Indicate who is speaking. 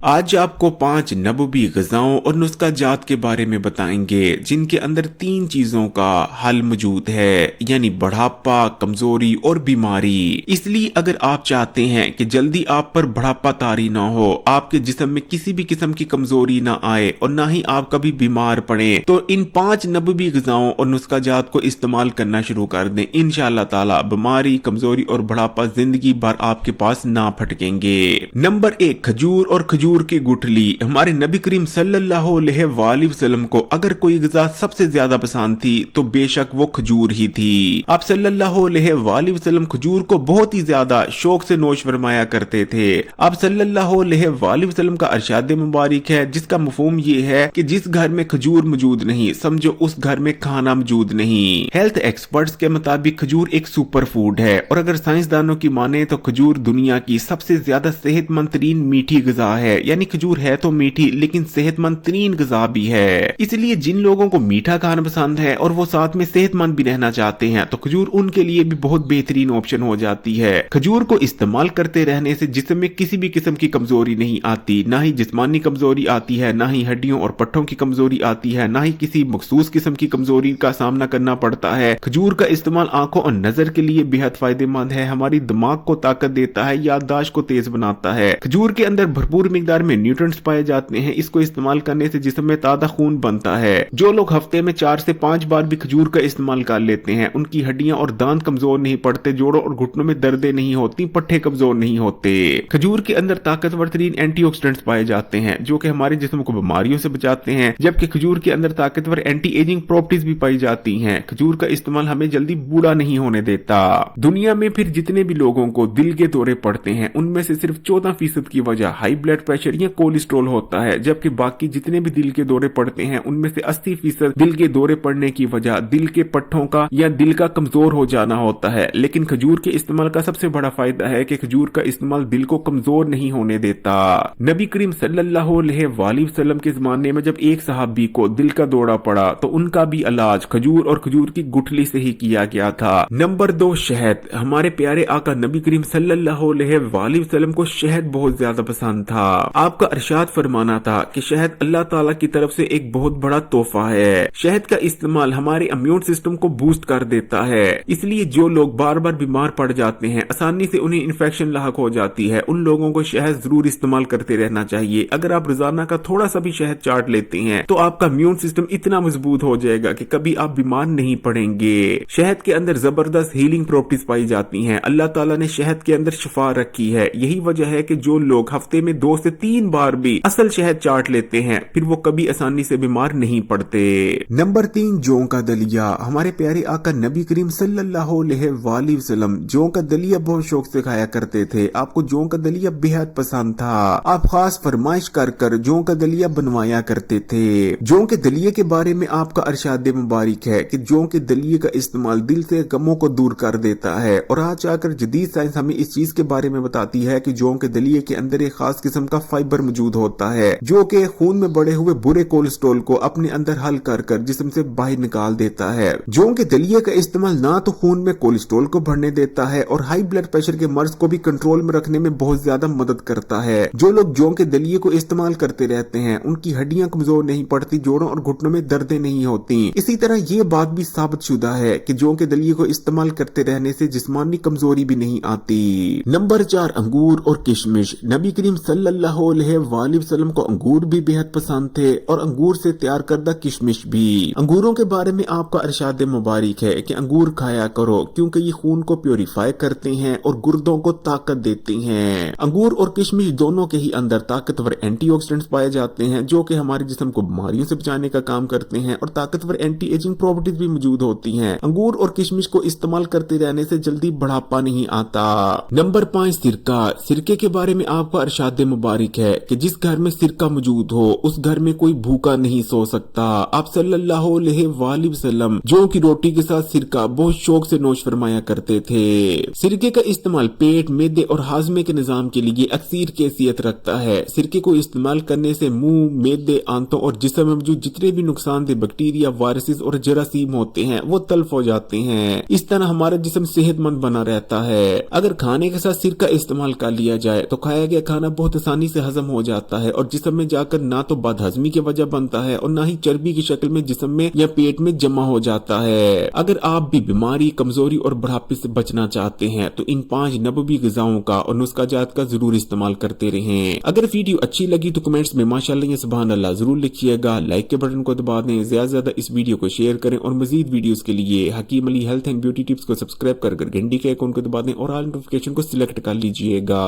Speaker 1: आज आपको 5 नबवी ग़िज़ाओं और नुस्खा जात के बारे में बताएंगे जिनके अंदर 3 चीजों का हल मौजूद है, यानी बढ़ापा, कमजोरी और बीमारी। इसलिए अगर आप चाहते हैं कि जल्दी आप पर बढ़ापा तारी ना हो, आपके जिस्म में किसी भी किस्म की कमजोरी ना आए और ना ही आप कभी बीमार पड़े, तो इन 5 नबवी ग़िज़ाओं और नुस्खा जात को इस्तेमाल करना शुरू कर दें। इंशाअल्लाह ताला बीमारी, कमजोरी और बढ़ापा जिंदगी भर आपके पास ना फटकेंगे। नंबर 1, खजूर और खजूर की गुठली। हमारे नबी करीम सल्लल्लाहु अलैहि वसल्लम को अगर कोई ग़िज़ा सबसे ज्यादा पसंद थी तो बेशक वो खजूर ही थी। आप सल्लल्लाहु अलैहि वसल्लम खजूर को बहुत ही ज्यादा शौक से नोश फरमाया करते थे। आप सल्लल्लाहु अलैहि वसल्लम का अरशाद मुबारक है जिसका मफहूम ये है कि जिस घर में खजूर मौजूद नहीं, समझो उस घर में खाना मौजूद नहीं। हेल्थ एक्सपर्ट्स के मुताबिक खजूर एक सुपर फूड है और अगर साइंसदानों की माने तो खजूर दुनिया की सबसे ज्यादा सेहतमंद तरीन मीठी ग़िज़ा है। यानी खजूर है तो मीठी लेकिन सेहतमंद तरीन ग़िज़ा भी है। इसलिए जिन लोगों को मीठा खाना पसंद है और वो साथ में सेहतमंद भी रहना चाहते हैं तो खजूर उनके लिए भी बहुत बेहतरीन ऑप्शन हो जाती है। खजूर को इस्तेमाल करते रहने से जिस्म में किसी भी किस्म की कमजोरी नहीं आती, ना ही जिस्मानी कमजोरी आती है, ना ही हड्डियों और पट्टों की कमजोरी आती है, ना ही किसी मखसूस किस्म की कमजोरी का सामना करना पड़ता है। खजूर का इस्तेमाल आंखों और नजर के लिए बेहद फायदेमंद है, हमारी दिमाग को ताकत देता है, याददाश्त को तेज बनाता है। खजूर के अंदर भरपूर मिकदार में न्यूट्रिएंट्स पाए जाते हैं। इसको इस्तेमाल करने से जिस्म में ताजा खून बनता है। जो लोग हफ्ते में 4 से 5 बार भी खजूर का इस्तेमाल कर लेते हैं उनकी हड्डियां और दांत कमजोर नहीं पड़ते, जोड़ों और घुटनों में दर्दें नहीं होती, पट्टे कमजोर नहीं होते। खजूर के अंदर ताकतवर तरीन एंटीऑक्सीडेंट्स पाए जाते हैं जो कि हमारे जिस्म को बीमारियों से बचाते हैं, जबकि खजूर के अंदर ताकतवर एंटी एजिंग प्रॉपर्टीज भी पाई जाती हैं। खजूर का इस्तेमाल हमें जल्दी बूढ़ा नहीं होने देता। दुनिया में फिर जितने भी लोगों को दिल के दौरे पड़ते हैं उनमें से सिर्फ 14% की वजह हाई ब्लड प्रेशर या कोलेस्ट्रॉल होता है, जबकि बाकी जितने भी दिल के दौरे पड़ते हैं उनमें से 80% दिल के दौरे पड़ने की वजह दिल के पट्टों का या दिल का कमजोर हो जाना होता है। लेकिन खजूर के इस्तेमाल का सबसे बड़ा फायदा है कि खजूर का इस्तेमाल दिल को कमजोर नहीं होने देता। नबी करीम सल्लल्लाहु अलैहि वसल्लम के जमाने में जब एक सहाबी को दिल का दौरा पड़ा तो उनका भी इलाज खजूर और खजूर की गुठली से ही किया गया था। नंबर 2, शहद। हमारे प्यारे आका नबी करीम सल्लल्लाहु अलैहि वसल्लम को शहद बहुत ज्यादा पसंद था। आपका अरशाद फरमाना था कि शहद अल्लाह ताला की तरफ से एक बहुत बड़ा तोहफा है। शहद का इस्तेमाल हमारे इम्यून सिस्टम को बूस्ट कर देता है। इसलिए जो लोग बार बार बीमार पड़ जाते हैं, आसानी से उन्हें इन्फेक्शन लाहक हो जाती है, उन लोगों को शहद जरूर इस्तेमाल करते रहना चाहिए। अगर आप रोजाना का थोड़ा सा भी शहद चाट लेते हैं तो आपका इम्यून सिस्टम इतना मजबूत हो जाएगा कि कभी आप बीमार नहीं पड़ेंगे। शहद के अंदर जबरदस्त हीलिंग प्रॉपर्टीज पाई जाती हैं। अल्लाह ताला ने शहद के अंदर शिफा रखी है। यही वजह है कि जो लोग हफ्ते में 2 से 3 बार भी असल शहद चाट लेते हैं फिर वो कभी आसानी से बीमार नहीं पड़ते। नंबर 3, जौ का दलिया। हमारे प्यारे आका नबी करीम सल्लल्लाहु अलैहि वसल्लम जौ का दलिया बहुत शौक से खाया करते थे। आपको जौ का दलिया बेहद पसंद था। आप खास फरमाइश कर कर जौ का दलिया बनवाया करते थे। जौ के दलिये के बारे में आपका अरशाद मुबारक है कि जौ के दलिये का इस्तेमाल दिल से गमों को दूर कर देता है और आज आकर जदीद साइंस हमें इस चीज के बारे में बताती है कि जौ के दलिये के अंदर एक खास किस्म का फाइबर मौजूद होता है जो कि खून में बढ़े हुए बुरे कोलेस्ट्रॉल को अपने अंदर हल कर कर जिस्म से बाहर निकाल देता है। जौ के दलिये का इस्तेमाल ना तो खून में कोलेस्ट्रॉल को बढ़ने देता है और हाई ब्लड प्रेशर के मर्ज को भी कंट्रोल में रखने में बहुत ज्यादा मदद करता है। जो लोग जौ के दलिये को इस्तेमाल करते रहते हैं उनकी हड्डियां कमजोर नहीं पड़ती, जोड़ों और घुटनों में दर्दें नहीं होती। इसी तरह ये बात भी साबित शुदा है कि जौ के दलिये को इस्तेमाल करते रहने से जिस्मानी कमजोरी भी नहीं आती। नंबर 4, अंगूर और किशमिश। नबी करीम सल्लल्लाहु अलैहि वसल्लम को अंगूर भी बेहद पसंद थे और अंगूर से तैयार करदा किशमिश भी। अंगूरों के बारे में आपका अरशाद मुबारक है कि अंगूर खाया करो क्योंकि ये खून को प्योरीफाई करते हैं और गुर्दों को ताकत देते हैं। अंगूर और किशमिश दोनों के ही अंदर ताकतवर एंटीऑक्सीडेंट्स पाए जाते हैं जो कि हमारे जिस्म को बीमारियों से बचाने का काम करते हैं और ताकतवर एंटी एजिंग प्रॉपर्टीज भी मौजूद होती हैं। अंगूर और किशमिश को इस्तेमाल करते रहने से जल्दी बढ़ापा नहीं आता। नंबर 5, सिरका। सिरके के बारे में आपका अरशाद मुबारक है कि जिस घर में सिरका मौजूद हो उस घर में कोई भूखा नहीं सो हो सकता। आप सल्लल्लाहु अलैहि वसल्लम जौ की रोटी के साथ सिरका बहुत शौक से नोश फरमाया करते थे। सिरके का इस्तेमाल पेट, मैदे और हाजमे के निजाम के लिए अक्सर कैफियत रखता है। सिरके को इस्तेमाल करने से मुंह, मैदे, आंतों और जिस्म में मौजूद जितने भी नुकसानदेह बैक्टीरिया, वायरसेस और जरासीम होते हैं वो तल्फ हो जाते हैं। इस तरह हमारा जिस्म सेहतमंद बना रहता है। अगर खाने के साथ सिरका इस्तेमाल कर लिया जाए तो खाया गया खाना बहुत आसानी से हजम हो जाता है और जिस्म में जाकर ना तो बदहजमी की वजह बनता है और ना ही चर्बी की शक्ल में जिस्म में या पेट में जमा हो जाता है। अगर आप भी बीमारी, कमजोरी और बुढ़ापे से बचना चाहते हैं तो इन 5 नबवी ग़िज़ाओं का और नुस्खा जात का जरूर इस्तेमाल करते रहें। अगर वीडियो अच्छी लगी तो कमेंट्स में माशाअल्लाह या सुभान अल्लाह जरूर लिखिएगा। लाइक के बटन को दबा दें, ज्यादा से ज्यादा इस वीडियो को शेयर करें और मजीद वीडियोस के लिए Hakeem Ali health and beauty tips को सब्सक्राइब कर घंटी के आइकन को दबा दें और ऑल नोटिफिकेशन को सिलेक्ट कर लीजिएगा।